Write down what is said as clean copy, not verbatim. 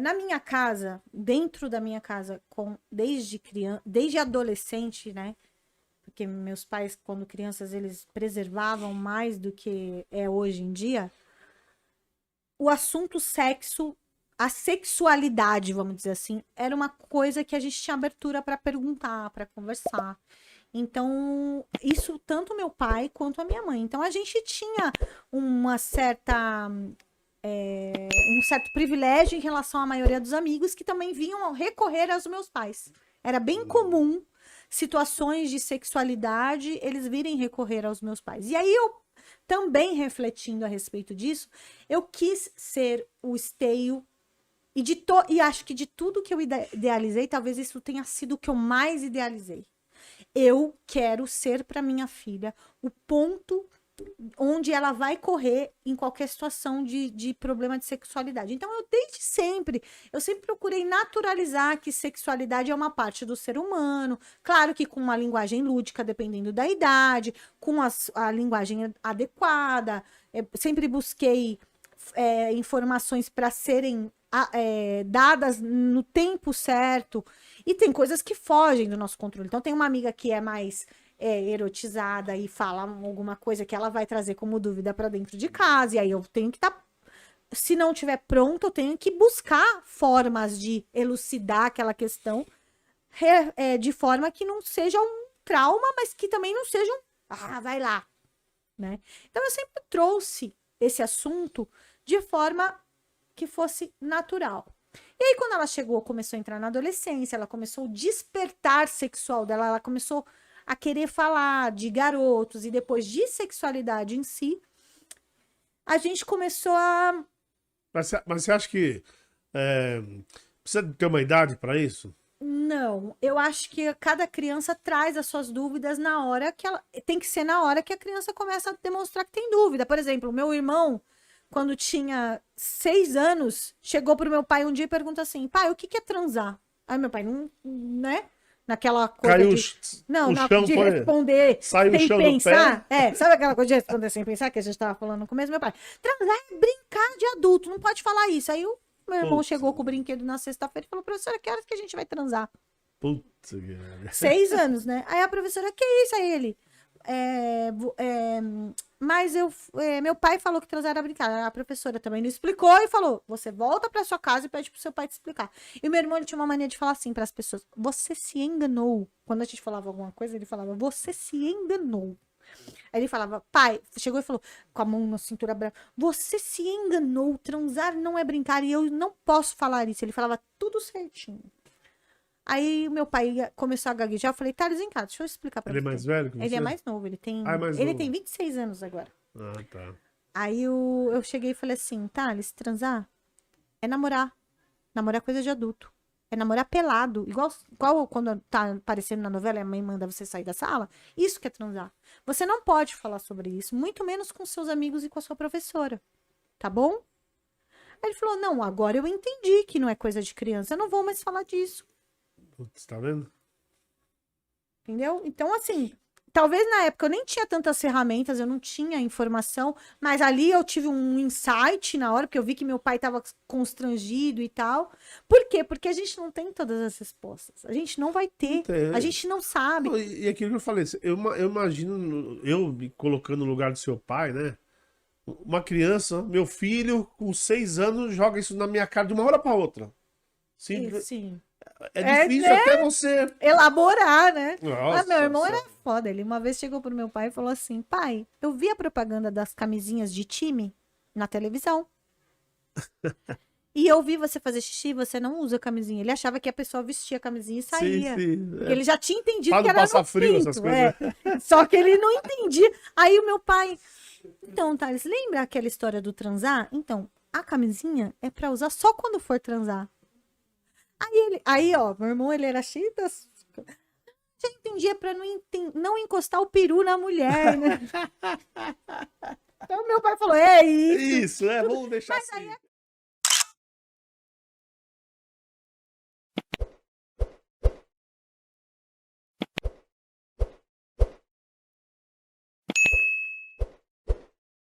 Na minha casa, dentro da minha casa, desde criança, desde adolescente, né? Porque meus pais, quando crianças, eles preservavam mais do que é hoje em dia. O assunto sexo, a sexualidade, vamos dizer assim, era uma coisa que a gente tinha abertura para perguntar, para conversar. Então, isso tanto meu pai quanto a minha mãe. Então, a gente tinha uma certa, um certo privilégio em relação à maioria dos amigos que também vinham recorrer aos meus pais. Era bem comum situações de sexualidade eles virem recorrer aos meus pais. E aí eu também refletindo a respeito disso, eu quis ser o esteio e acho que de tudo que eu idealizei, talvez isso tenha sido o que eu mais idealizei. Eu quero ser para minha filha o ponto onde ela vai correr em qualquer situação de problema de sexualidade. Então, desde sempre, eu sempre procurei naturalizar que sexualidade é uma parte do ser humano, claro que com uma linguagem lúdica, dependendo da idade, com a linguagem adequada, sempre busquei informações para serem dadas no tempo certo, e tem coisas que fogem do nosso controle. Então, tem uma amiga que é mais erotizada e fala alguma coisa que ela vai trazer como dúvida para dentro de casa, e aí eu tenho que estar. Se não tiver pronto, eu tenho que buscar formas de elucidar aquela questão de forma que não seja um trauma, mas que também não seja vai lá, né? Então, eu sempre trouxe esse assunto de forma que fosse natural. E aí, quando ela começou a entrar na adolescência, ela começou o despertar sexual dela, ela começou a querer falar de garotos e depois de sexualidade em si, a gente começou a... Mas você acha que precisa ter uma idade para isso? Não, eu acho que cada criança traz as suas dúvidas na hora que ela... Tem que ser na hora que a criança começa a demonstrar que tem dúvida. Por exemplo, o meu irmão, quando tinha 6 anos, chegou pro meu pai um dia e perguntou assim, pai, o que é transar? Aí meu pai, não, né? Naquela coisa Caiu de responder saiu sem o chão pensar. do pé. Sabe aquela coisa de responder sem pensar que a gente estava falando no começo? Meu pai, transar é brincar de adulto, não pode falar isso. Aí o meu irmão chegou com o brinquedo na sexta-feira e falou, professora, que horas que a gente vai transar? Putz, 6 anos, né? Aí a professora, que isso? Aí ele, mas meu pai falou que transar era brincar. A professora também não explicou e falou: você volta pra sua casa e pede pro seu pai te explicar. E o meu irmão, ele tinha uma mania de falar assim pras pessoas: você se enganou. Quando a gente falava alguma coisa, ele falava: você se enganou. Aí ele falava: pai, chegou e falou com a mão na cintura branca: você se enganou, transar não é brincar e eu não posso falar isso. Ele falava tudo certinho. Aí o meu pai começou a gaguejar. Eu falei, Thales, vem cá, deixa eu explicar pra você. Ele é mais velho que você? Ele é mais novo, ele tem, novo. Tem 26 anos agora. Ah, tá. Aí eu cheguei e falei assim, Thales, transar é namorar. Namorar é coisa de adulto. É namorar pelado. Igual quando tá aparecendo na novela e a mãe manda você sair da sala. Isso que é transar. Você não pode falar sobre isso, muito menos com seus amigos e com a sua professora. Tá bom? Aí ele falou, não, agora eu entendi que não é coisa de criança. Eu não vou mais falar disso. Putz, tá vendo? Entendeu? Então, assim, talvez na época eu nem tinha tantas ferramentas, eu não tinha informação, mas ali eu tive um insight na hora, porque eu vi que meu pai estava constrangido e tal. Por quê? Porque a gente não tem todas as respostas. A gente não vai ter. A gente não sabe. E aquilo que eu falei, eu imagino, eu me colocando no lugar do seu pai, né? Uma criança, meu filho, com 6 anos, joga isso na minha cara de uma hora para outra. Sim. É difícil até você elaborar, né? Nossa, Meu irmão era foda. Ele uma vez chegou pro meu pai e falou assim: pai, eu vi a propaganda das camisinhas de time na televisão. E eu vi você fazer xixi, você não usa camisinha. Ele achava que a pessoa vestia a camisinha e saía. Sim. Ele já tinha entendido Para que era passar no frio, pinto, essas coisas. Só que ele não entendia. Aí o meu pai... Então, Thales, lembra aquela história do transar? Então, a camisinha é pra usar só quando for transar. Aí, ó, meu irmão, ele era cheio das... Já entendia pra não encostar o peru na mulher, né? Então, meu pai falou, é isso. Isso, vamos deixar Mas assim. aí